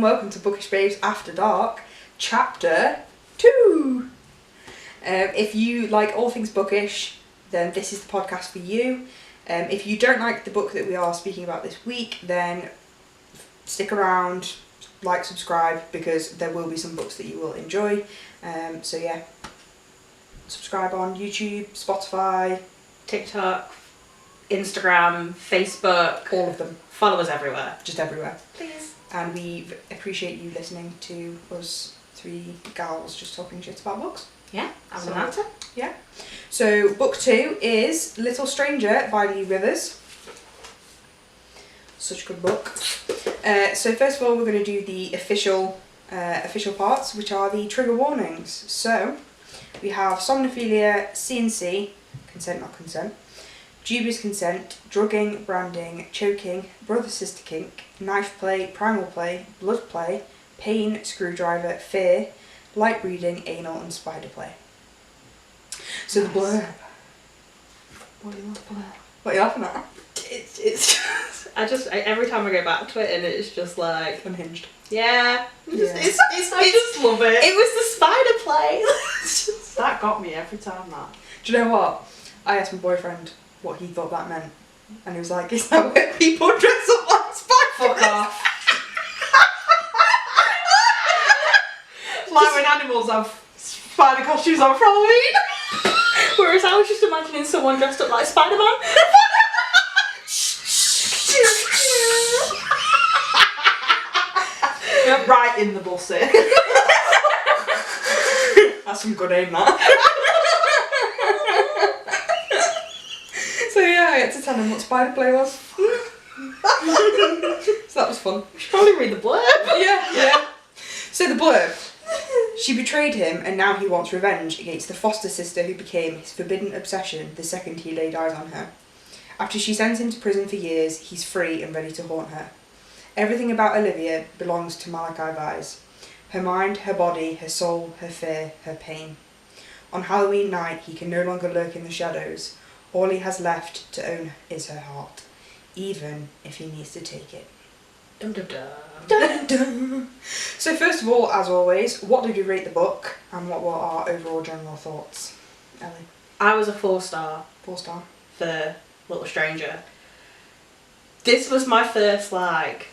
and welcome to Bookish Babes After Dark, Chapter 2. If you like all things bookish, then this is the podcast for you. If you don't like the book that we are speaking about this week, then stick around, like, subscribe, because there will be some books that you will enjoy. So yeah, subscribe on YouTube, Spotify, TikTok, Instagram, Facebook. all of them. Follow us everywhere. Just everywhere. Please. And we appreciate you listening to us three gals just talking shit about books. Yeah, as an actor. Yeah. So book 2 is Little Stranger by Leigh Rivers. Such a good book. So first of all, we're going to do the official parts, which are the trigger warnings. So we have somnophilia, C&C, consent not consent, dubious consent, drugging, branding, choking, brother-sister kink, knife play, primal play, blood play, pain, screwdriver, fear, light reading, anal and spider play. So nice. The blurb. What are you laughing at? It's just, every time I go back to it and it's just like... Unhinged. Yeah. I just love it. It was the spider play. That got me every time, that. Do you know what? I asked my boyfriend what he thought that meant, and he was like, is that where people dress up like spiders? Fuck off. Like when animals have spider costumes on for Halloween. Whereas I was just imagining someone dressed up like Spider-Man. You're right in the bussy. That's some good aim, that. So yeah, I had to tell him what spider play was. So that was fun. We should probably read the blurb. Yeah. So the blurb. She betrayed him and now he wants revenge against the foster sister who became his forbidden obsession the second he laid eyes on her. After she sends him to prison for years, he's free and ready to haunt her. Everything about Olivia belongs to Malachi Vise. Her mind, her body, her soul, her fear, her pain. On Halloween night, he can no longer lurk in the shadows. All he has left to own is her heart, even if he needs to take it. Dum dum dum. Dun, dun. So first of all, as always, what did you rate the book and what were our overall general thoughts? Ellie? I was a 4-star 4-star. for Little Stranger. This was my first, like...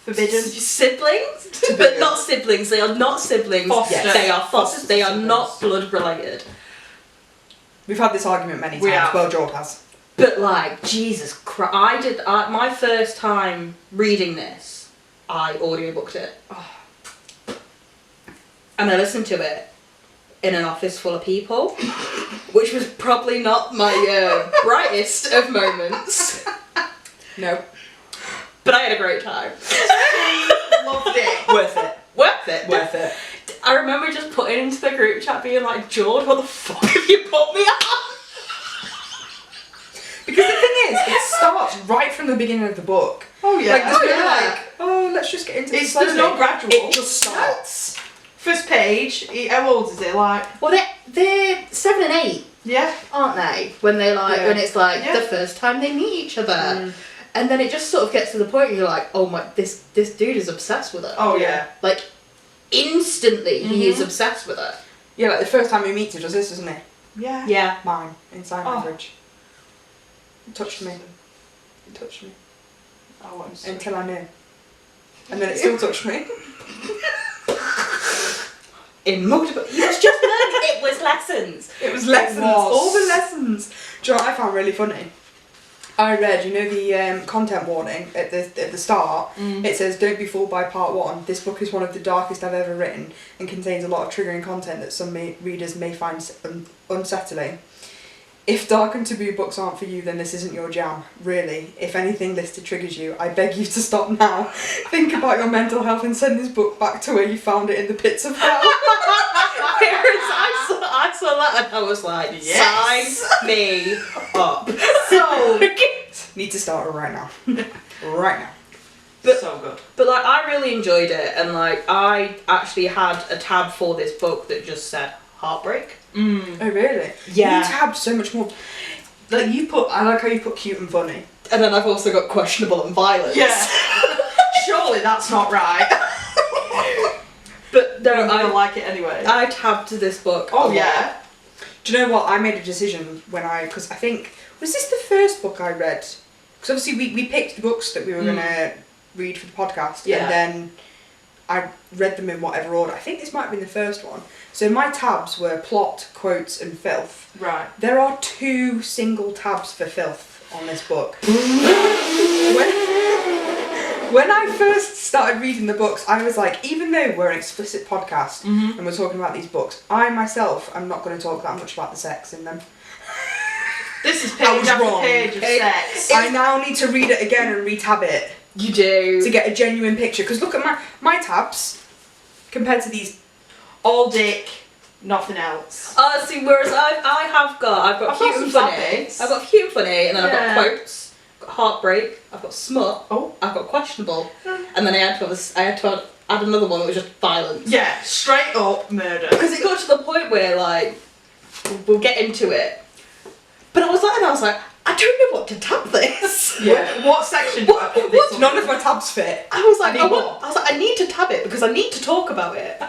Forbidden. Siblings? But not siblings. They are not siblings. Foster. They are foster. They are siblings. not blood related. We've had this argument many We times. have. Well, Jord has. But like, Jesus Christ, my first time reading this, I audiobooked it. Oh. And I listened to it in an office full of people, which was probably not my brightest of moments. No. But I had a great time. Loved it. Worth it. Worth it. Worth it. I remember just putting into the group chat being like, Jord, what the fuck have you put me on? Because the thing is, it starts right from the beginning of the book. Oh yeah. Like, there's no yeah. like, let's just get into this. There's no gradual. It just starts. First page, how old is it? Like... Well, they're 7 and 8, Yeah. aren't they? When they like, Yeah. when it's like Yeah. the first time they meet each other. And then it just sort of gets to the point where you're like, oh my, this dude is obsessed with her. Oh yeah. Like, instantly he is obsessed with her. Yeah, like the first time he meets her does this, doesn't he? Yeah. Yeah. Mine, in sign Oh. language. It touched me. It touched me. I want to Until I knew. And then it still touched me. In multiple... He was just learning. It was lessons. It was lessons. All the lessons. Do you know what I found really funny? I read, you know, the content warning at the start. It says, don't be fooled by part 1. This book is one of the darkest I've ever written and contains a lot of triggering content that some readers may find unsettling. If dark and taboo books aren't for you, then this isn't your jam. Really, if anything listed triggers you, I beg you to stop now. Think about your mental health and send this book back to where you found it in the pits of hell. I saw that and I was like, Yes. sign me up. So Need to start it right now. Right now. But, so good. But like, I really enjoyed it, and like, I actually had a tab for this book that just said heartbreak. Oh really? Yeah. You tabbed so much more. Like you put, I like how you put cute and funny. And then I've also got questionable and violence. Yeah. surely that's not right. But no, I'm gonna I like it anyway. I tabbed this book. a Oh lot. yeah. Do you know what? I made a decision because I think, was this the first book I read? Because obviously we picked the books that we were going to read for the podcast, Yeah. and then I read them in whatever order. I think this might have been the first one. So my tabs were plot, quotes, and filth. Right. There are 2 single tabs for filth on this book. When I first started reading the books, I was like, even though we're an explicit podcast and we're talking about these books, I myself am not going to talk that much about the sex in them. This is I page was after wrong. page of sex. I now need to read it again and retab it You do. to get a genuine picture. Because look at my tabs compared to these. All dick, nothing else. See, whereas I've got I've cute got and some funny. topics. I've got cute and funny, and then I've Yeah. got quotes, I've got heartbreak, I've got smut, I've got questionable, and then I had to add another one that was just violence. Yeah, straight up murder. Because it got to the point where like we'll get into it, but I was like, I don't know what to tab this. Yeah. What section do I put this on? None of my tabs fit. I was like, I need more. I need to tab it because I need to talk about it.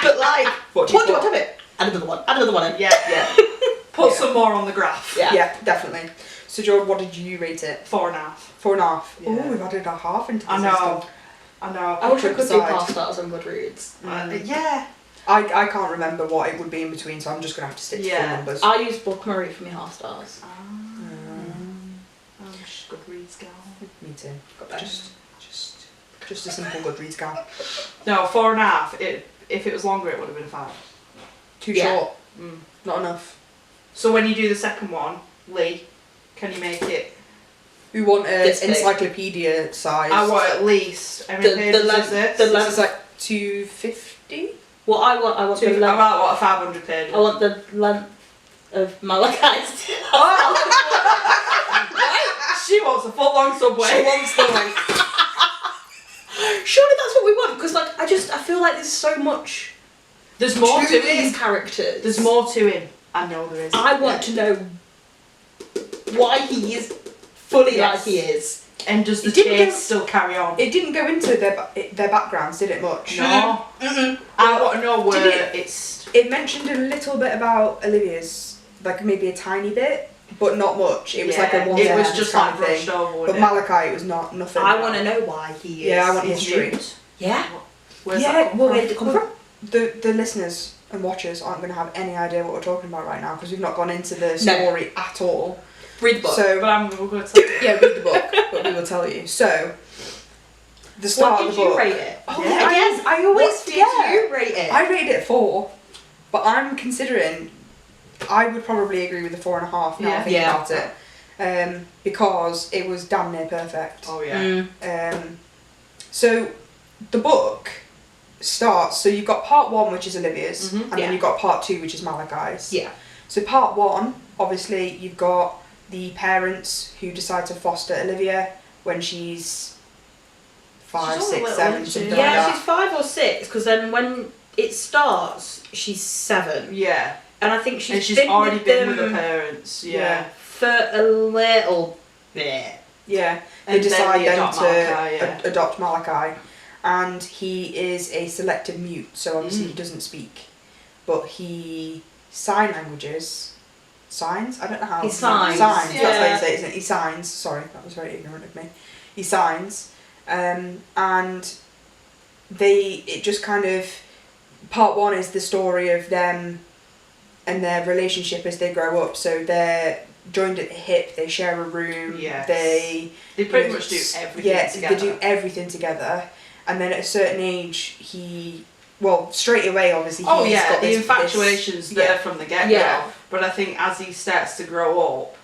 But like, What do what you do I put? tab it? Add another one in. Yeah, yeah. Put some more on the graph. Yeah. Yeah, definitely. So Jord, what did you rate it? 4.5. 4.5. Yeah. Oh, we've added a half into this. I know. I know. I wish I could do Decide. half stars on Goodreads. Yeah. I can't remember what it would be in between, so I'm just going to have to stick to Yeah. full numbers. I use Book Marie for my half stars. Goodreads gal. Me too. Got that. Just a simple Goodreads gal. No, 4.5. If it was longer, it would have been a 5. Too Yeah. short. Not enough. So when you do the second one, Leigh, can you make it? We want This an big. encyclopedia size. I want at least. How many pages is this? This is like 250. What I want I the length. about what, 500 pages. I want the length of Malachi's. She wants a foot long subway. She wants the length. Surely that's what we want because like I feel like there's so much There's more to these him. characters. There's more to him. I know there is. I want to know why he is fully Yes. like he is. And does the It didn't chase go- still carry on? It didn't go into their backgrounds, did it much? No. Mm-mm. I want to know where Did it's. It mentioned a little bit about Olivia's, like maybe a tiny bit, but not much. It was like a one It was just like kind of thing. brushed over. But wasn't Malachi, it was nothing. I want to know why he is. Yeah, I want it? history. Newt. Yeah. Where's Yeah, that come Well, from? where did it come from? The listeners and watchers aren't going to have any idea what we're talking about right now because we've not gone into the story at all. Read the book. So But we're going to tell you. yeah, read the book, but we will tell you. So the start What of did the book. you rate it? Oh, Yeah. yeah, Again, I always what forget. did you rate it? I rated it 4, but I'm considering I would probably agree with the 4.5 now I think Yeah. about it, because it was damn near perfect. Oh yeah. So the book starts. So you've got part 1, which is Olivia's, and Yeah. then you've got part 2, which is Malachi's. Yeah. So part 1, obviously, you've got the parents who decide to foster Olivia when she's 5, She's only 6, little, 7, isn't she? something Yeah, like that. she's 5 or 6 because then when it starts, she's 7, Yeah. and I think she's And she's been already with been with them her parents. Yeah. Yeah. for a little bit. Yeah, they And decide they then adopt to Malachi, yeah. adopt Malachi, and he is a selective mute, so obviously he doesn't speak, but he sign languages, signs. I don't know how. He signs, Signs. yeah. That's how you say it, isn't it? He signs. Sorry, that was very ignorant of me. He signs, and it just kind of part 1 is the story of them and their relationship as they grow up. So they're joined at the hip. They share a room. Yes. They They much do everything together. they do everything together. And then at a certain age, straight away, obviously, Oh he's yeah, got the this, infatuation's yeah. there from the get-go. Yeah. But I think as he starts to grow up,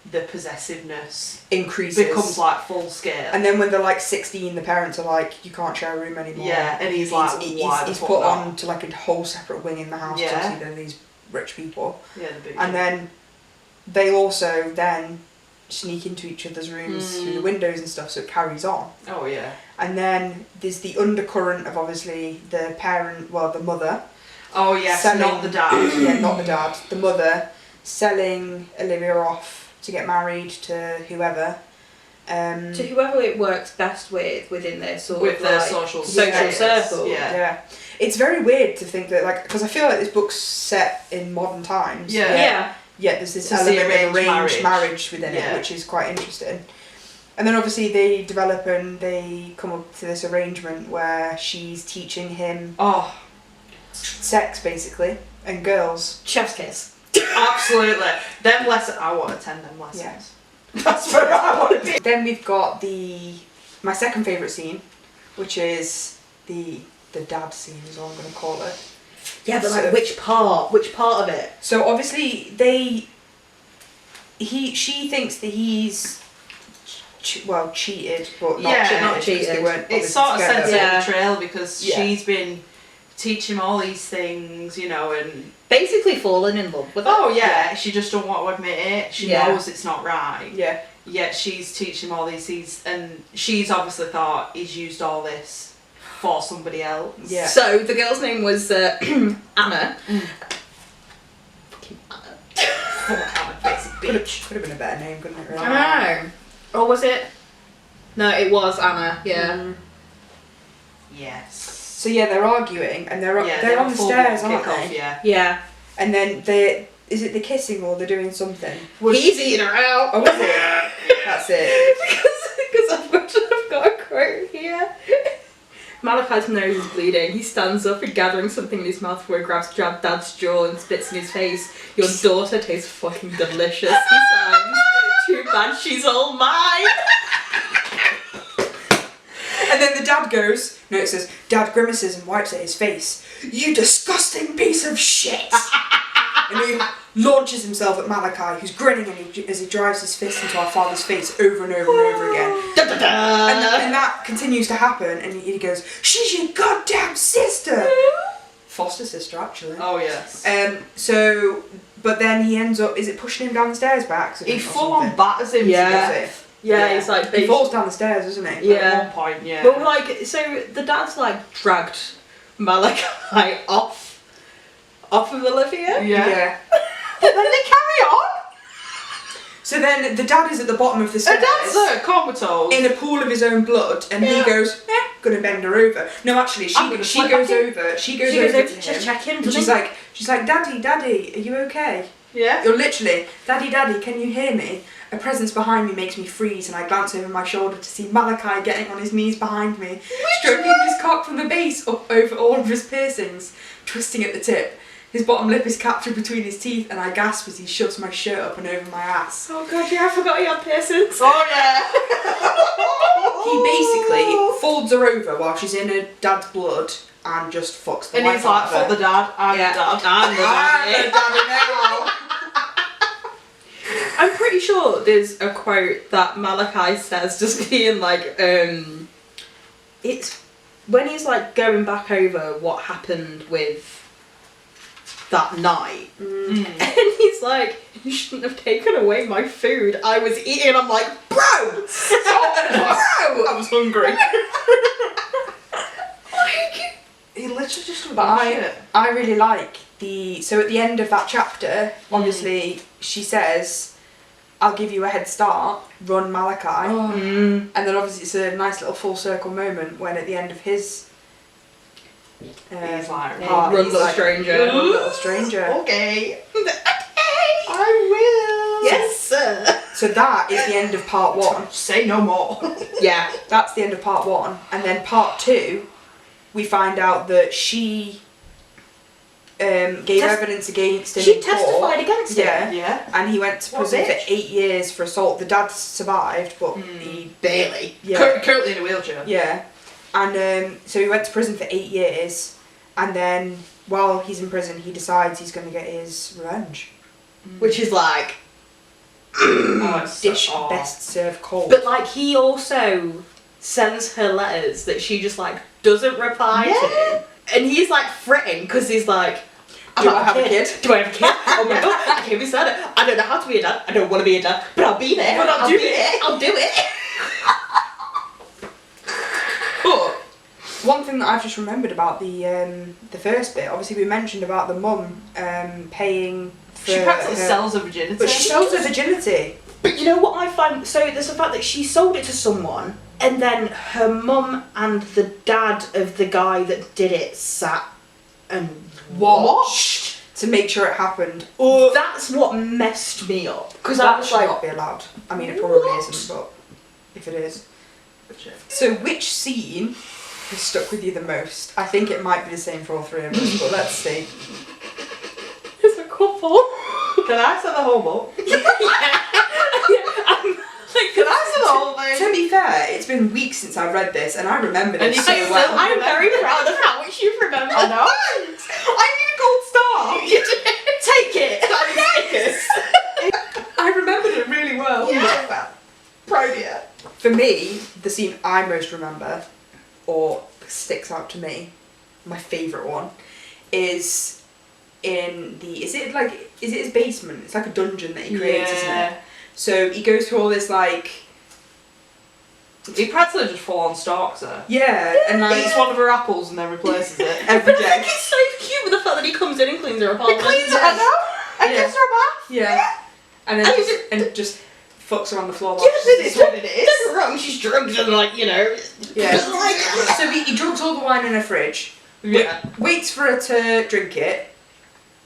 the possessiveness increases. becomes like full scale. And then when they're like 16, the parents are like, you can't share a room anymore. Yeah, and he's like, why the he's fuck put not? on to like a whole separate wing in the house. Yeah. Obviously, they're these rich people. Yeah, the big And then they also then sneak into each other's rooms through the windows and stuff, so it carries on. Oh yeah. And then there's the undercurrent of obviously the mother. Oh yes, Selling- not the dad. Yeah, not the dad. The mother selling Olivia off to get married to whoever. To whoever it works best within their sort With of their like, social circle. Yeah. Yeah. It's very weird to think that, like, because I feel like this book's set in modern times. Yeah. Yeah. Yet there's this It's the element of arranged arranged marriage. marriage within Yeah. it, which is quite interesting. And then obviously they develop and they come up to this arrangement where she's teaching him Oh, sex, basically, and girls. Chef's kiss. absolutely. Them lessons. I want to attend them lessons. Yeah. That's where I want to be. Then we've got my second favourite scene, which is the dad scene, is all I'm going to call it. Yeah, but So- like which part? Which part of it? So obviously she thinks that he's cheated, but not Yeah, cheated. not because They cheated. weren't It's obviously sort of together. sense Yeah. of betrayal because Yeah. she's been teaching him all these things, you know, and Basically falling in love with it. oh yeah, she just don't want to admit it. She Yeah. knows it's not right. Yeah. Yet she's teaching him all these things, and she's obviously thought he's used all this for somebody else. Yeah. So the girl's name was Anna. Fucking Anna. Fuck, basic bitch. Could have been a better name, couldn't it? Really? I know. Or was it? No, it was Anna. Yeah. Mm. Yes. So yeah, they're arguing and they're Yeah, they're on the stairs, aren't kick-off, they? Yeah. Yeah. And then is it the kissing or they're doing something? He's eating her out. Oh, was it? That's it. Because I've got a quote here. Malachi's nose is bleeding. He stands up and gathering something in his mouth before he grabs Dad's jaw and spits in his face. Your daughter tastes fucking delicious, he signs. Too bad she's all mine. And then the dad goes, no, it says, Dad grimaces and wipes at his face. You disgusting piece of shit! And he launches himself at Malachi, who's grinning as he drives his fist into our father's face over and over and over again. And that continues to happen, and he goes, she's your goddamn sister! Foster sister, actually. Oh yes. But then he ends up, is it pushing him down the stairs by accident? He or full on something? batters him. Yeah. to death. Yeah, he's like... He falls down the stairs, doesn't he? Yeah. At one point, yeah. But like, so the dad's like dragged Malachi off of Olivia. Yeah. But then they carry on. So then the dad is at the bottom of the A stairs. dancer, comatose. In a pool of his own blood, and he Yeah. goes, gonna bend her over. No, actually, I'm gonna she slip goes back in. over. She goes She goes over over to to him, just check him. and doesn't she's like, Daddy, are you okay? Yeah. You're literally, Daddy, can you hear me? A presence behind me makes me freeze, and I glance over my shoulder to see Malachi getting on his knees behind me, stroking his cock from the base up over all of his piercings, twisting at the tip. His bottom lip is captured between his teeth, and I gasp as he shoves my shirt up and over my ass. Oh god, yeah, I forgot he had piercings. Oh yeah. He basically folds her over while she's in her dad's blood and just fucks the And life he's like, out fuck of the her. dad, I'm Yeah, the dad. I'm the I'm daddy. the daddy now. I'm pretty sure there's a quote that Malachi says just being like, it's when he's like going back over what happened with that night. And he's like, you shouldn't have taken away my food. I was eating. I'm like, bro! Bro! I was hungry. Like, He literally just But shit. I really like so at the end of that chapter, obviously she says, I'll give you a head start, run Malachi. And then obviously it's a nice little full circle moment when at the end of his He's like, part, run he's little like, stranger. "Run, little stranger. Okay. I will. Yes, sir. So that is the end of part 1. Say no more. Yeah. That's the end of part 1. And then part 2, we find out that she gave evidence against him She in court. testified against him. Yeah. Yeah. And he went to What a prison for bitch. 8 years for assault. The dad survived, but he... Barely. Yeah. Currently in a wheelchair. Yeah. And so he went to prison for 8 years, and then while he's in prison, he decides he's going to get his revenge. Which is like, Oh, it's Dish so, best served cold. but like he also sends her letters that she just like doesn't reply to, and he's like fretting because he's like, Do I have a kid? Do I have a kid? Oh my god, I can't be sad. I don't know how to be a dad. I don't want to be a dad, but I'll be there. But I'll do it. I'll do it. But one thing that I've just remembered about the first bit, obviously we mentioned about the mum paying for She practically her- sells her virginity. But she sells her virginity. But you know what I find? So there's the fact that she sold it to someone, and then her mum and the dad of the guy that did it sat and Watched to make sure it happened. That's what messed me up. Because I That was should like, not be allowed. I mean, it probably What? isn't, but if it is. So which scene has stuck with you the most? I think it might be the same for all three of us, but let's see. there's a couple. Can I say the whole book? Can I say the whole thing? To be fair, it's been weeks since I've read this, and I remember And this you so say well. I'm very proud of how much you've remembered. I know. I need a gold star. You did. Take it. I remembered it really well. Yeah. Proud of you. For me, the scene I most remember, or sticks out to me, my favourite one, is in the. Is it his basement? It's like a dungeon that he creates, isn't it? So he goes through all this like. He practically just full on stalks her. Yeah, and like Eats one of her apples and then replaces it. every I day. think it's so cute with the fact that he comes in and cleans her apartment. Cleans her, I know. And Yeah. gives her a bath. Yeah. And then And just, is it- and just fucks her on the floor. Yeah, while but she's it's asleep. what it is. Don't get me wrong, she's drugged and like, you know. Yeah. But like, So he drugs all the wine in her fridge, Yeah. waits for her to drink it.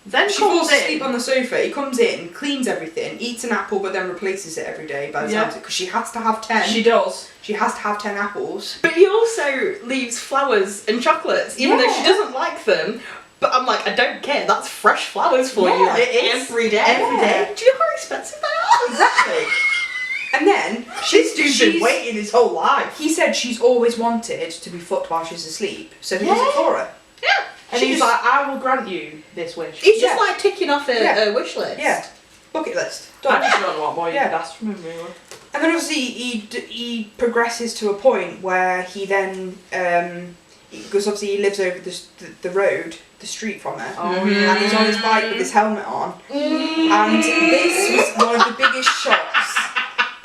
Then She comes falls in. asleep on the sofa. He comes in, cleans everything, eats an apple, but then replaces it every day by the Yeah. time because she has to have 10. She does. She has to have 10 apples. but he also leaves flowers and chocolates, even though she Yeah. doesn't like them. But I'm like, I don't care. That's fresh flowers for you. Yeah, Like, it is. every day. Every day. Do you know how expensive they are? Exactly. And then This dude's been waiting his whole life. He said she's always wanted to be fucked while she's asleep, so he does it for her. Yeah. And She he's just- like, I will grant you this wish. He's just Yeah. like ticking off a, Yeah. a wish list. Yeah. Bucket list. I Done. just don't know what more you Yeah. could ask from him, really. And then obviously he progresses to a point where he then because obviously he lives over the road, the street from her, Oh, Mhm. yeah. and he's on his bike with his helmet on. And this was one of the biggest shocks.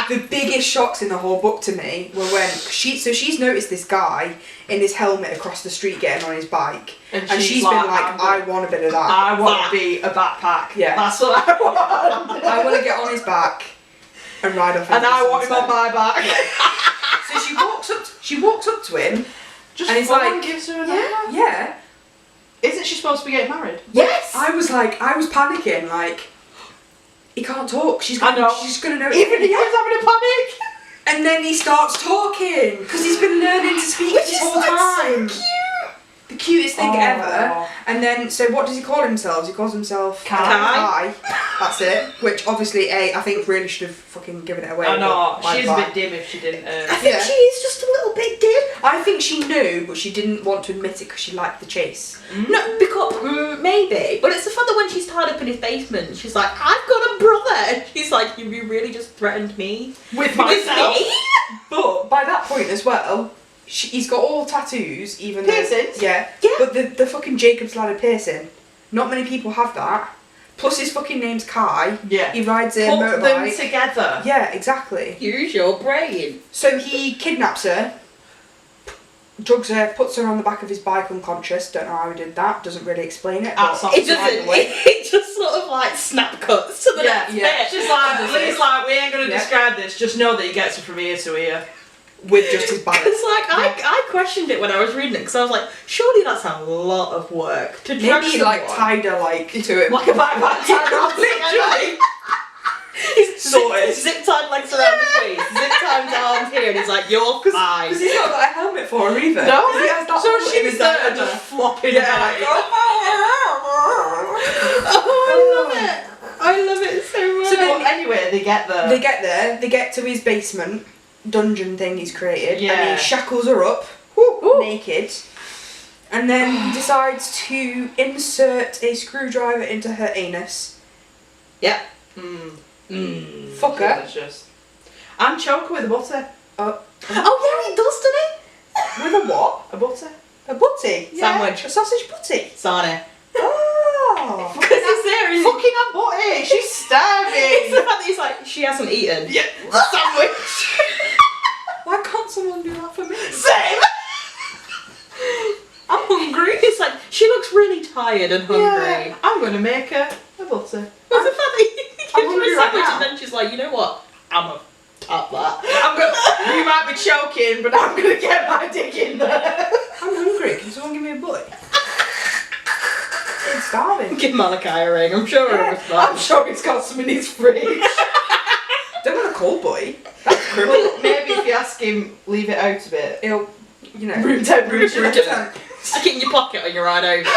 The biggest shocks in the whole book to me were when she's noticed this guy in his helmet across the street getting on his bike, and she's been like, I want a bit of that. I want to be a backpack. Yeah. That's what I want. I want to get on his back and ride off. And into I the want him on sunset. my back. So she walks up to him. Just And he's full like, on gives her an Yeah, hour. yeah. Isn't she supposed to be getting married? Yes. I was panicking, like, he can't talk. She's I know. gonna know. Even he was having a panic. And then he starts talking because he's been learning to speak Which this is whole like time. so cute. The cutest thing Oh. ever. And then, so what does he call himself? He calls himself Kai. Kai. That's it. Which obviously, I think really should have fucking given it away. I know. but my She's a bad. bit dim if she didn't. I think Yeah. she is just a little bit dim. I think she knew, but she didn't want to admit it because she liked the chase. No, because maybe, but it's the fact that when she's tied up in his basement, she's like, "I've got a brother," and he's like, "You really just threatened me With with myself. me?" But by that point as well, he's got all tattoos, even though- Piercings? Yeah. Yeah. But the fucking Jacob's ladder piercing, not many people have that. Plus his fucking name's Kai. Yeah. He rides a Put them motorbike. together. Yeah, exactly. Use your brain. So he kidnaps her, drugs her, puts her on the back of his bike unconscious. Don't know how he did that. Doesn't really explain it. That's but not- It doesn't. It just sort of like snap cuts to the Yeah, next yeah. bit. She's like, Lee's like, we ain't gonna Yeah. describe this. Just know that he gets it from ear to ear. with just his bike. Because like I questioned it when I was reading it because I was like, surely that's a lot of work to drag Maybe he someone. like tied her like to it. Like a backpack tied around the Literally. He's Sorted. zip tied legs around his waist, zip tied arms here, and he's like, "You're fine." Because he's not got a helmet for her either. No, 'Cause he has that so bullet in she's his there diaper. just flopping Yeah, about. like, oh. Oh, I love it. I love it so much. So then- But anyway, they get there. They get there, they get to his basement dungeon thing he's created, and Yeah. he shackles her up, naked, and then he decides to insert a screwdriver into her anus. yeah. Fuck her. Delicious. And choke her with a butter. Oh yeah, he does, doesn't With a what? A butter. A butty? Sandwich. A sausage butty? he? Sonny. Oh. Because he's there. He's Fucking a butty. She's It's the starving. fact that he's like, she hasn't eaten. Yeah. Sandwich. Why can't someone do that for me? Same. I'm hungry. It's like, she looks really tired and hungry. Yeah. I'm gonna make her a butter. It's the fact that he gives I'm her hungry a right sandwich now. and then she's like, you know what? I'm gonna tap that. You might be choking, but I'm gonna get my dick in there. I'm hungry. Can someone give me a boy? It's starving. Give Malachi a ring, I'm sure it'll respond. I'm sure he's got some in his fridge. Don't want a cold boy. That's criminal. Well, maybe if you ask him, leave it out a bit. He'll, you know. Room temperature. Stick it in your pocket on your ride over.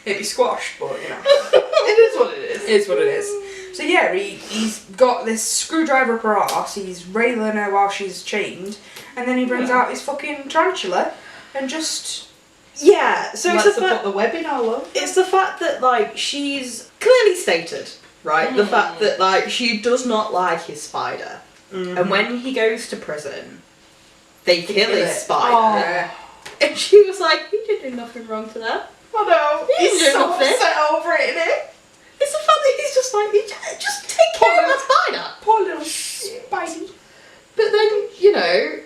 It'd be squash, but you know. It is what it is. It is what it is. So yeah, he's got this screwdriver up her arse, he's railing her while she's chained, and then he brings out his fucking tarantula and just... Yeah, so Let's it's the put fact the webbing all over. it's the fact that like she's clearly stated, right? The fact that like she does not like his spider. And when he goes to prison, they kill his it. spider. And she was like, he didn't do nothing wrong to that. I know. He He's didn't do so nothing. upset over it, isn't he? It's the fact that he's just like, just take care of that spider. Poor little spidey. But then, you know,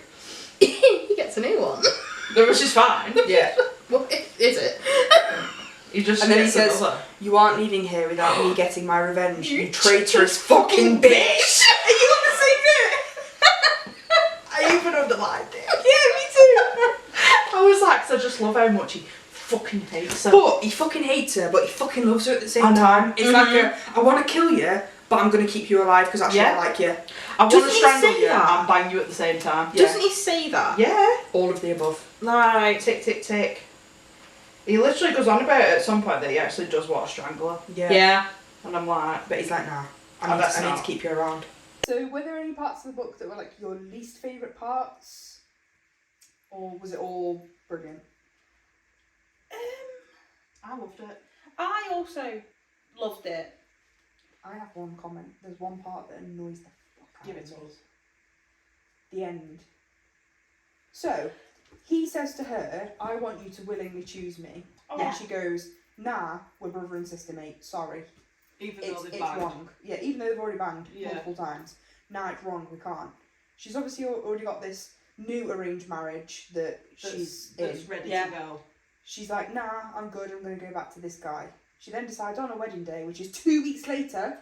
he gets a new one. Which is fine. Yeah. What is it? He just And then he gets says, another. "You aren't leaving here without me getting my revenge, you traitorous fucking bitch." Are you on the same bit? I even underlined it. Yeah, me too. I was like, 'cause I just love how much he fucking hates her. But he fucking hates her, but he fucking loves her at the I same know. time. It's like I want to kill you, but I'm going to keep you alive because actually I like you. I want Doesn't to he strangle say you that? and bang you at the same time. Yeah. Doesn't he say that? Yeah. All of the above. Like, Tick, tick, tick. He literally goes on about it at some point that he actually does want to strangle her. yeah. And I'm like, But he's like, nah, I I need bet to not. keep you around. So were there any parts of the book that were like your least favourite parts? Or was it all brilliant? I loved it. I also loved it. I have one comment. There's one part that annoys the fuck out Give it of to me. us. The end. So, he says to her, I want you to willingly choose me. Oh. And she goes, nah, we're brother and sister, mate. Sorry. Even It's though they've it's banged. wrong. Yeah, even though they've already banged Yeah. multiple times. Nah, it's wrong, we can't. She's obviously already got this new arranged marriage that she's That's in. ready Yeah. to go. She's like, nah, I'm good, I'm going to go back to this guy. She then decides on a wedding day, which is 2 weeks later.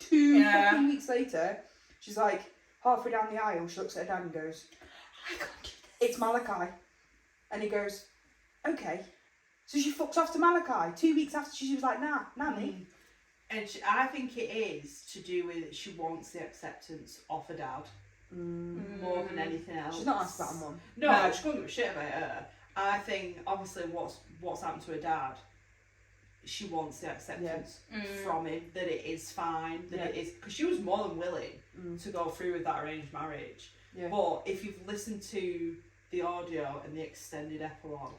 Two fucking weeks later. She's like, halfway down the aisle, she looks at her dad and goes, I can't do this. It's Malachi. And he goes, okay. So she fucks off to Malachi 2 weeks after she was like, nah, me. And I think it is to do with she wants the acceptance of her dad more than anything else. She's not asked about her mum. No, she couldn't give a shit about her. I think obviously what's happened to her dad, she wants the acceptance from him that it is fine, that it is, because she was more than willing to go through with that arranged marriage. Yeah. But if you've listened to the audio and the extended epilogue,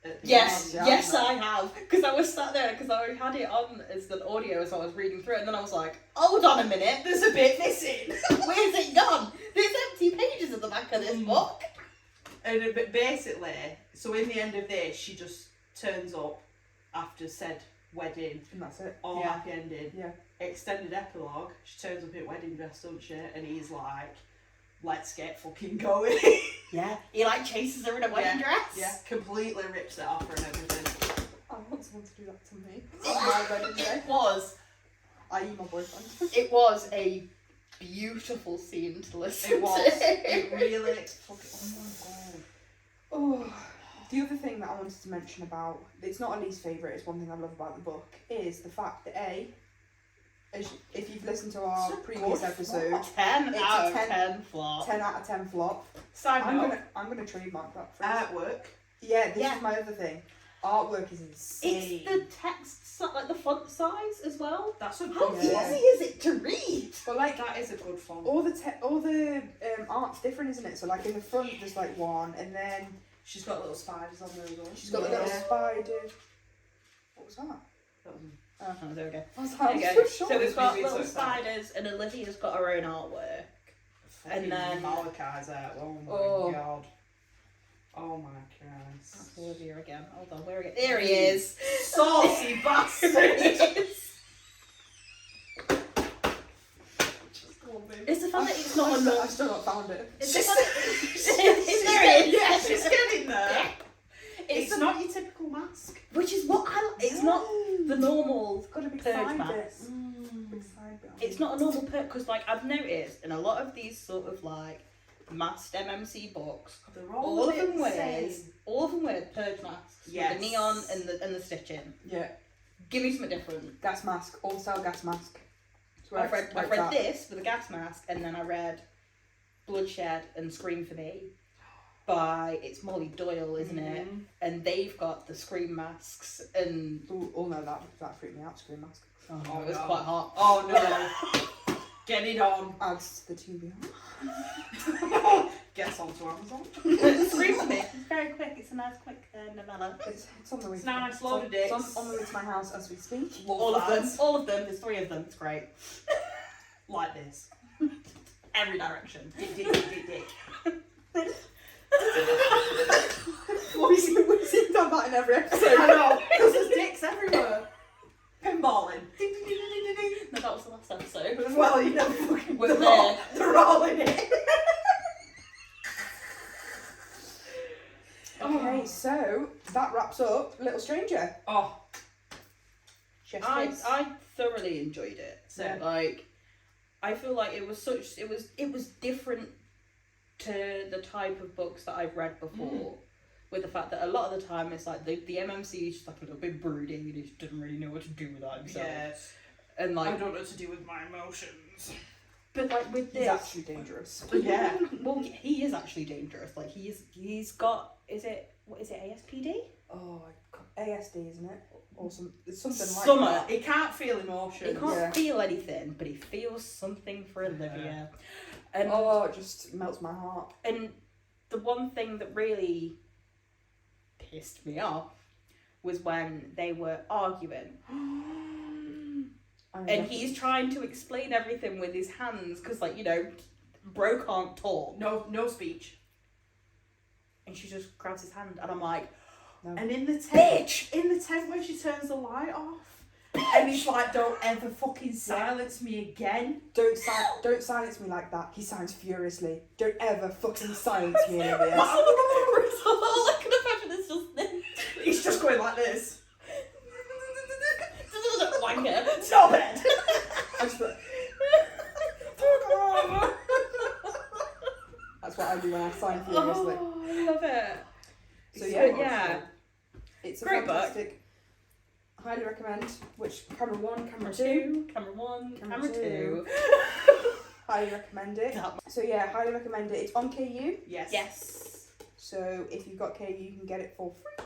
at the Yes, end, yes, I have. Because I was sat there, because I had it on as an audio as I was reading through it, and then I was like, hold on a minute, there's a bit missing. Where's it gone? There's empty pages at the back of this book. And but basically, so in the end of this, she just turns up after said wedding, And that's it. all Yeah. happy ending. Yeah. Extended epilogue, she turns up at wedding dress, doesn't she? And he's like, let's get fucking going. Yeah, he like chases her in a wedding dress. Yeah, completely rips it off her and everything. I want someone to do that to me. On my wedding day. It I.e. my boyfriend. was a beautiful scene to listen It was. to. It really fucking. Oh my god. Oh, the other thing that I wanted to mention about, it's not a least favourite, it's one thing I love about the book, is the fact that if you've listened to our previous episode, 10 It's out a of 10 10 flop. 10 out of 10 flop. Side I'm note, gonna trademark that phrase. artwork. Yeah, this Yeah. is my other thing. Artwork is insane. It's the text, like the font size as well. That's a How good easy one. is it to read? But like That is a good font. all the art's different, isn't it? So like in the front there's like one, and then She's got little spiders on there as well. she's got the little spider. What was that? That was Oh, there we go. I was There like, you I'm go. so So we've got Maybe it's little like that. spiders, and Olivia's got her own artwork. fucking then- Malachi's out. Oh my Oh. god. Oh my Christ. That's Olivia again. Hold on, where again? There he is. Saucy bastard. It's the fact that it's not a I've normal. still not found it. It's the fact that there he is. Yeah, she's getting there. It's It's not your typical mask. which is what I. It's not the normal. It's got a big Purge side bit. mask. Big side bit It's not a normal perk, because like I've noticed in a lot of these sort of like masked MMC books, They're all of them insane. wear purge masks Yes. with the neon and the stitching. Yeah. Give me something different. Gas mask. All style gas mask. I've read this with a gas mask, and then I read Bloodshed and Scream for Me by, it's Molly Doyle, isn't it? And they've got the Scream masks, and Ooh, oh no, that freaked me out. Scream mask. it was quite hot. Oh no. Get it on. Adds to the TBR. Gets onto Amazon. Scream for Me. It's very quick. It's a nice quick novella. It's on the way. It's nice, load of It's dicks. on the way to my house as we speak. All of them. All of them. There's 3 of them. It's great. Like this. Every direction. Dick, dick, dick, dick, dick. We seem to have that in every episode. I know, because there's dicks everywhere. Pinballing. Ding, ding, ding, ding, ding, ding. No, that was the last episode. Well, you know, fucking We're they're all in it. Okay, so that wraps up Little Stranger. Oh, Chef's I kiss. thoroughly enjoyed it. So- Like, I feel like it was different to the type of books that I've read before. With the fact that a lot of the time it's like the MMC is just like a little bit brooding and he just doesn't really know what to do with that himself. yes. And like, I don't know what to do with my emotions. but like with He's this, actually dangerous. Yeah. well, he is actually dangerous. Like he's got what is it ASPD? Oh, ASD, isn't it? Or it's something like Summer. that. He can't feel He emotions. can't Yeah. feel anything, but he feels something for Olivia. And Oh, it just melts my heart. and the one thing that really pissed me off was when they were arguing. And he's trying to explain everything with his hands because, like, you know, bro can't talk. No speech. And she just grabs his hand, and I'm like, And in the tent, bitch! when she turns the light off, and he's like, "Don't ever fucking silence me again." Don't silence me like that. He sounds furiously. Don't ever fucking silence me, Olivia. All I can imagine is just this. He's just going like this. Wanker. Stop it. I just thought- That's what I do when I sign furiously. Oh, I love it. So yeah, yeah. It's a Great book. fantastic. Highly recommend. Which camera 1, camera 2. 2, camera 1, Camera camera 2. Highly recommend it. So yeah, highly recommend it. It's on KU. Yes. Yes. So if you've got KU, you can get it for free.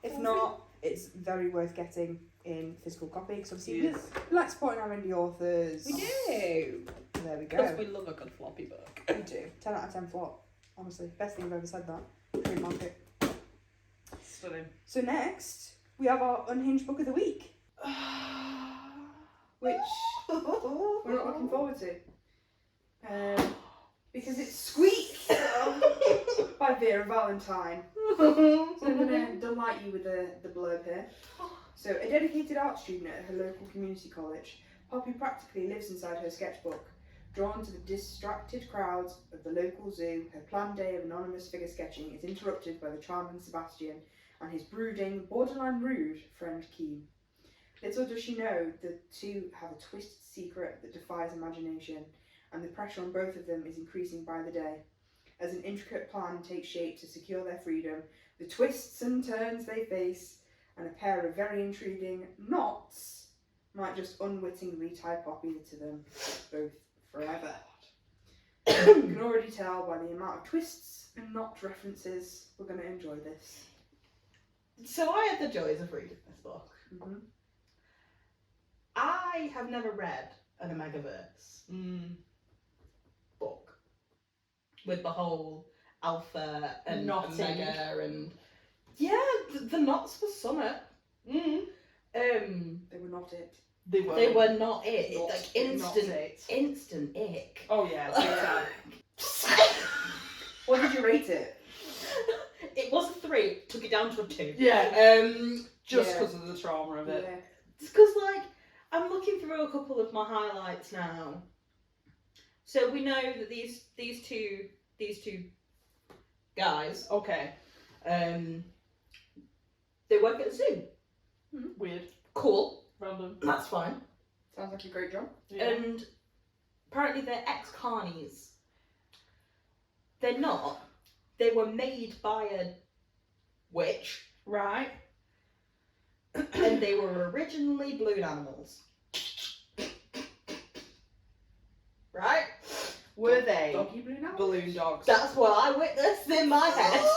If not, it's very worth getting in physical copy because obviously Yes. we like supporting our indie authors. We do. There we Because go. we love a good floppy book. We do. 10 out of 10 flop. Honestly, best thing I've ever said that. Free market. Stunning. So next, we have our Unhinged book of the week, which we're not looking forward to. Because it's Squeak by Vera Valentine. So I'm going to delight you with the blurb here. So, a dedicated art student at her local community college, Poppy practically lives inside her sketchbook. Drawn to the distracted crowds of the local zoo, her planned day of anonymous figure sketching is interrupted by the charming Sebastian and his brooding, borderline rude friend Keen. Little does she know the two have a twisted secret that defies imagination, and the pressure on both of them is increasing by the day. As an intricate plan takes shape to secure their freedom, the twists and turns they face, and a pair of very intriguing knots might just unwittingly tie Poppy to them both forever. You can already tell by the amount of twists and knot references we're going to enjoy this. So I had the joys of reading this book. Mm-hmm. I have never read an Omegaverse book with the whole alpha and Knotting. omega and the knots were summit. They were not it. They were. They were not it. Not- Like not it. instant ick. Oh yeah. big time. What did you rate it? It was a 3. Took it down to a 2. Yeah. Just Yeah. because of the trauma of it. Yeah. It's because, like, I'm looking through a couple of my highlights now. So we know that these two guys, Okay. they work at a zoo. Weird. Cool. Random. That's fine. Sounds like a great job. Yeah. And apparently they're ex-carnies. They're not. They were made by a witch, Right. and they were originally balloon animals. Right? Were they Doggy blue now? balloon dogs? That's what I witnessed in my head.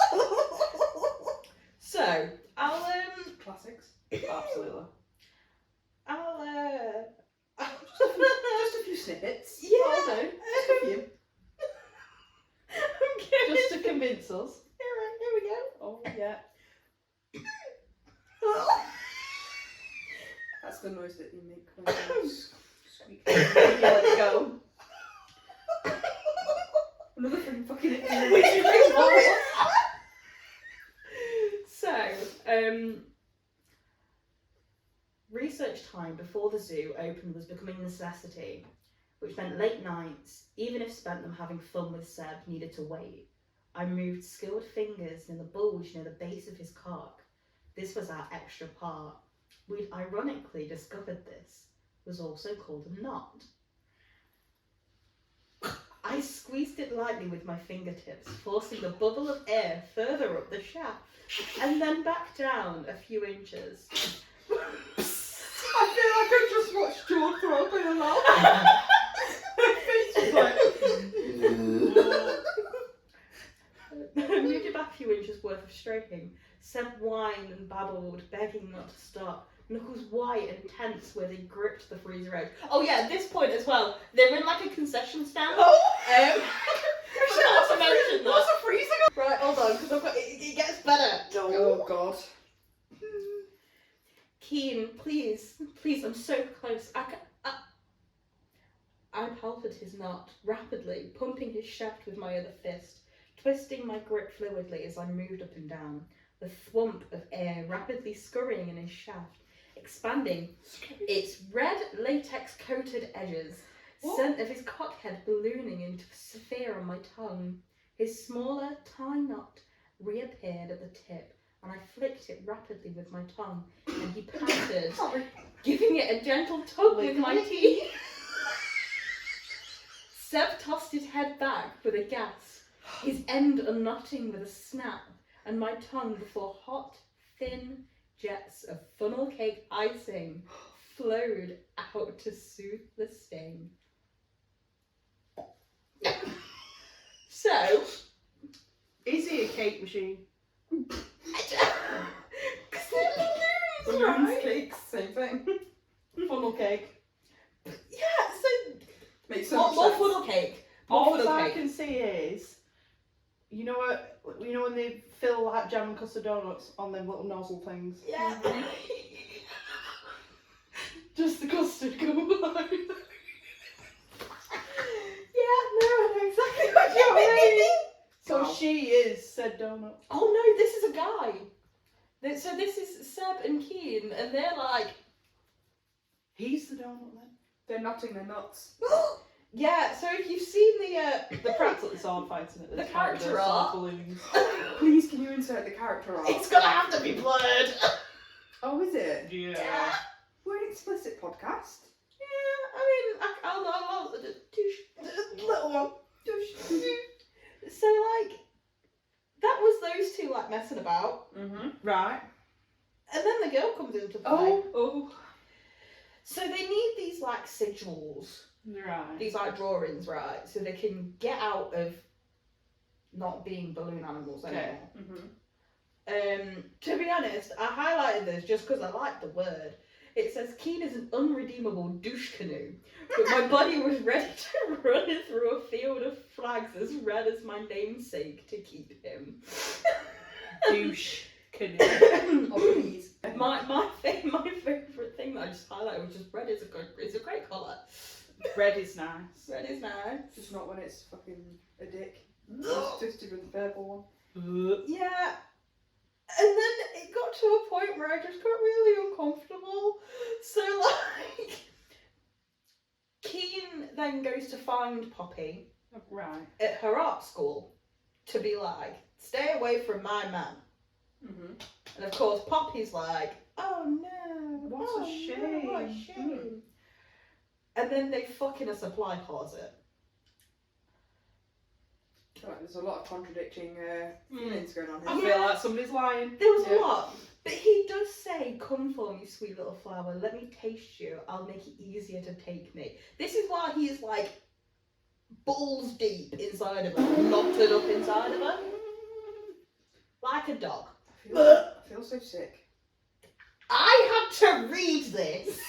So, I'll Classics. Absolutely. Just a few snippets. Yeah. Will do. Just a few. I'm Just to convince us. Here we go. Oh yeah. That's the noise that you make when you squeak. You let it go. Another thing fucking it. So, research time before the zoo opened was becoming a necessity, which meant late nights, even if spent them having fun with Seb, needed to wait. I moved skilled fingers in the bulge near the base of his cock. This was our extra part. We'd ironically discovered this was also called a knot. I squeezed it lightly with my fingertips, forcing the bubble of air further up the shaft, and then back down a few inches. I feel like I just watched Jord throw up in a laugh. My face was like... I moved it back a few inches worth of stroking. Seb whined and babbled, begging not to stop. Knuckles white and tense where they gripped the freezer edge. Oh yeah, at this point as well, they're in like a concession stand. I forgot to mention that. What's a freezer? Right, hold on, because I've got it gets better. Oh god. Keen, please, I'm so close. I palpated his knot rapidly, pumping his shaft with my other fist, twisting my grip fluidly as I moved up and down, the thwomp of air rapidly scurrying in his shaft, expanding its red latex-coated edges, scent of his cockhead ballooning into a sphere on my tongue. His smaller tie knot reappeared at the tip, and I flicked it rapidly with my tongue, and he panted, giving it a gentle tug with my teeth. Seb tossed his head back with a gasp, his end unknotting with a snap, and my tongue before hot, thin jets of funnel cake icing flowed out to soothe the sting. So, Is he a cake machine? Balloons, cakes, same thing. Funnel cake. Yeah, so Makes so more much sense. funnel cake. More All funnel I cake. can see is, you know what? You know when they fill like jam and custard donuts on them little nozzle things. Yeah. Just the custard coming out. Yeah, no, I know exactly what you mean. So Wow. she is said donut. Oh no, this is a guy. So this is Seb and Keen, and they're like, He's the donut then. They're knotting their nuts. yeah. So if you've seen The pranks at the sword fighting at The character art. balloons. Please, can you insert the character art? it's gonna have to be blurred. Oh, is it? Yeah. We're an explicit podcast. Yeah, I mean, I'll little one. So like, that was those two like messing about, Mm-hmm. Right. and then the girl comes into play. Oh. So they need these like sigils, Right. these like drawings, right? So they can get out of not being balloon animals anymore. Mm-hmm. To be honest, I highlighted this just because I like the word. It says Keen is an unredeemable douche canoe, but my body was ready to run it through a field of flags as red as my namesake to keep him. Douche canoe. Oh, please. My favourite thing that I just highlighted was just red is a great colour. Red is nice. Red is nice. Just not when it's fucking a dick. It's twisted with the purple one. Yeah. And then it got to a point where I just got really uncomfortable. So like, Keen then goes to find Poppy Right. at her art school to be like, stay away from my man. Mm-hmm. And of course Poppy's like, oh no, What a oh, no, what a shame." shame. and then they fuck in a supply closet. I feel like there's a lot of contradicting feelings going on I here. feel like somebody's lying. There was Yeah. a lot. But he does say, "Come for me, sweet little flower. Let me taste you. I'll make it easier to take me." This is why he's like balls deep inside of her, knotted up inside of her. Like a dog. I feel so sick. I had to read this.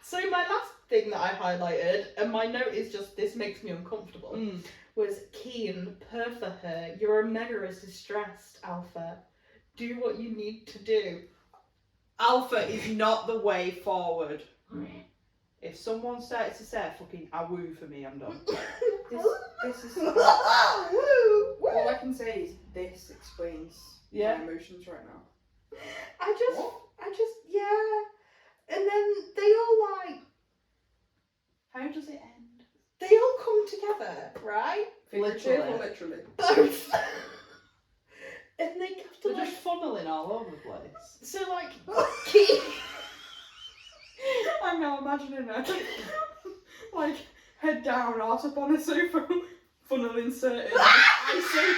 So my last thing that I highlighted, and my note is just, this makes me uncomfortable, was Keen, purr for her. Your Omega is distressed, Alpha. Do what you need to do. Alpha is not the way forward. If someone started to say fucking awoo for me, I'm done. This is all I can say is this explains Yeah. my emotions right now. I just, yeah. And then they all like, How does it end? they all come together, right? Figurative or literally? Both. And they have to They're like, just funneling all over the place. so like, Keen. I'm now imagining her like head down, arse up on a sofa, funnel inserted. I see.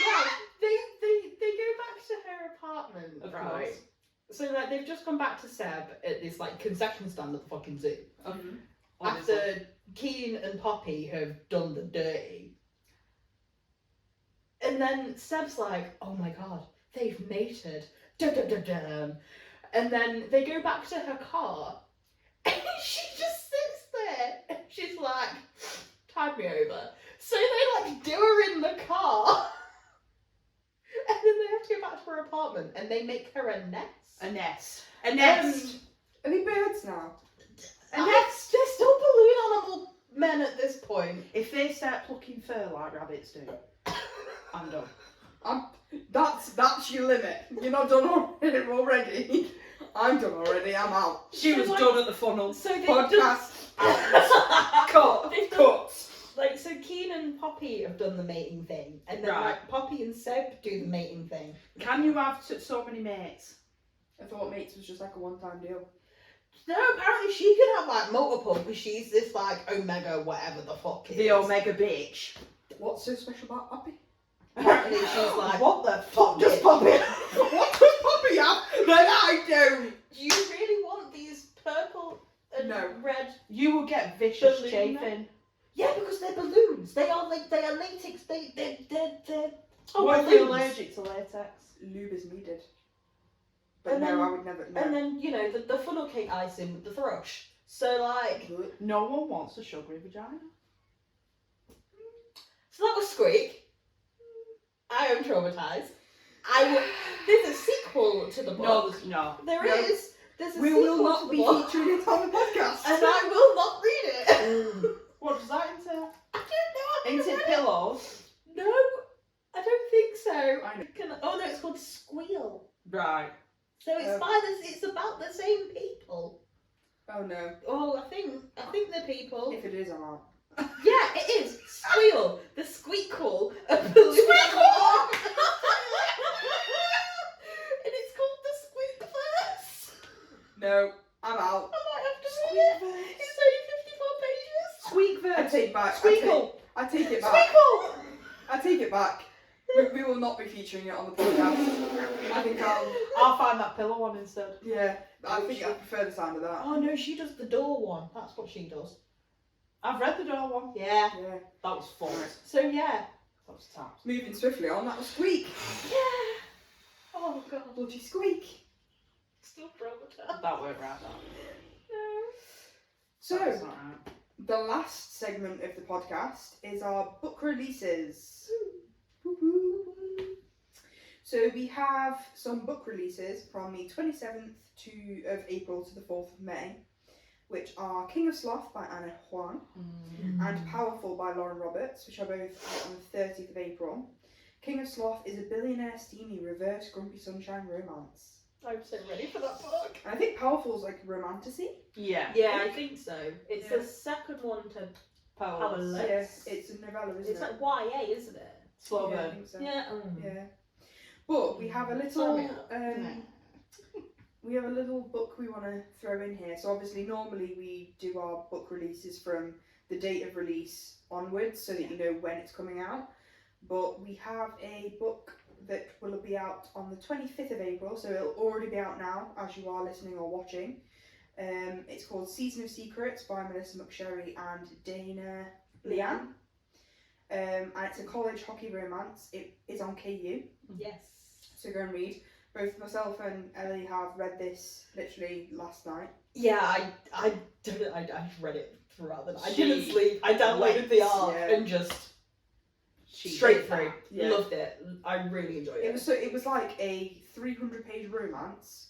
Yeah, they go back to her apartment, Of right? course. So like they've just gone back to Seb at this like concession stand at the fucking zoo. Obviously. After Keen and Poppy have done the dirty. And then Seb's like, "Oh my god, they've mated. Dum dum dum dum." And then they go back to her car and she just sits there and she's like, "Tide me over." So they like do her in the car. And then they have to go back to her apartment and they make her a nest. A nest. A nest. Are they birds now? And they're still balloon animal men at this point. If they start plucking fur like rabbits do, I'm done. That's your limit. You're not done already. I'm done already. I'm out. She So, was like- done at the funnel. So they Podcast. Cut. They've done- Cut. Like, so Keen and Poppy have done the mating thing, and then Right. like Poppy and Seb do the mating thing. Can you have so many mates? I thought mates was just like a one-time deal. No, apparently she can have like multiple because she's this like Omega whatever the fuck it is. The Omega bitch. What's so special about Poppy? Apparently she's like, What the fuck does Poppy? What does Poppy have that I don't? Do you really want these purple and No. red? You will get vicious Balloon chafing. Yeah, because they're balloons. They are latex. They're oh, What if you're balloons. allergic to latex? Lube is needed. But And no, then- I would never. No. And then you know the funnel cake icing with the thrush. So like, No one wants a sugary vagina. so that was Squeak. I am traumatized. There's a sequel to the book. No, there's no. There No. is. There's a We sequel will to not the be book, featuring it on the podcast. and I will not read it. What does that entail? I don't know. Ain't it pillows? No, I don't think so. I know. Oh no, it's called Squeal. Right. So it's it's about the same people. Oh no. Oh, I think they're people. If it is, I'm out. Yeah, it is. Squeal. The squeakle of the Squeakle! And it's called the Squeak Verse. No, I'm out. I might have to read it. It's only 54 pages. Squeak verse. I take back. Squeakle. I take it back. Squeakle. I take it back. We will not be featuring it on the podcast. I think I'll find that pillow one instead. yeah, I think I prefer the sound of that. Oh no, she does the door one. That's what she does. I've read the door one. Yeah. Yeah. That was fun. So yeah. That was tapped. Moving swiftly on, that was Squeak. Yeah. Oh god. Bloody Squeak. Still traumatized. That weren't right, that. No. So, That's not right. the last segment of the podcast is our book releases. Woo-hoo. So we have some book releases from the 27th of April to the 4th of May, which are King of Sloth by Anna Huang and Powerful by Lauren Roberts, which are both out on the 30th of April. King of Sloth is a billionaire steamy reverse Grumpy Sunshine romance. I'm so ready for that book. And I think Powerful's like romantasy. Yeah. Yeah, I think so. It's Yeah. the second one to Powerless. Powerless. Yes, it's a novella, isn't It's it? like YA, isn't it? Slow Yeah, I burn. think so. Yeah. Yeah. But we have a little Sorry. we have a little book we want to throw in here. So obviously normally we do our book releases from the date of release onwards so that you know when it's coming out. But we have a book that will be out on the 25th of April, so it'll already be out now as you are listening or watching. It's called Season of Secrets by Melissa McSherry and Dana Leanne. And it's a college hockey romance. It is on KU. Yes. So go and read. Both myself and Ellie have read this literally last night. Yeah, I read it throughout the night. I didn't sleep. I downloaded the arc and just straight through. Yeah. Loved it. I really enjoyed it. It was like a 300-page romance,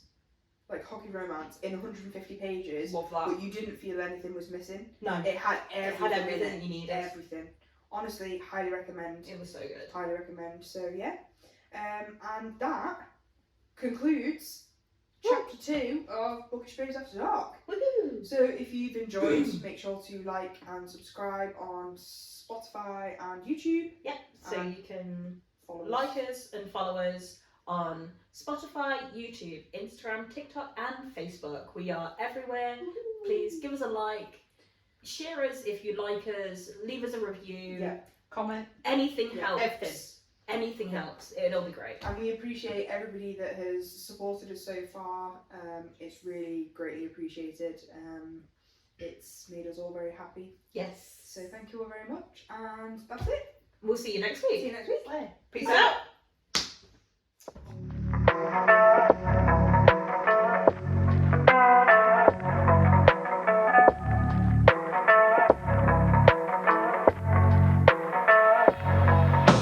like hockey romance, in 150 pages. Love that. But you didn't feel anything was missing. No. It had everything in it. you needed. Everything. Honestly, highly recommend. It was so good. Highly recommend. So yeah, and that concludes chapter 2 of Bookish Babes After Dark. Woohoo! So if you've enjoyed, make sure to like and subscribe on Spotify and YouTube. Yep. So you can Follow like us and follow us on Spotify, YouTube, Instagram, TikTok, and Facebook. We are everywhere. Please give us a like. Share us if you like us. Leave us a review. Yeah. Comment. Anything helps. Everything. Anything helps. It'll be great. And we appreciate everybody that has supported us so far. It's really greatly appreciated. It's made us all very happy. Yes. So thank you all very much. And that's it. We'll see you next week. See you next week. Peace Peace out. out.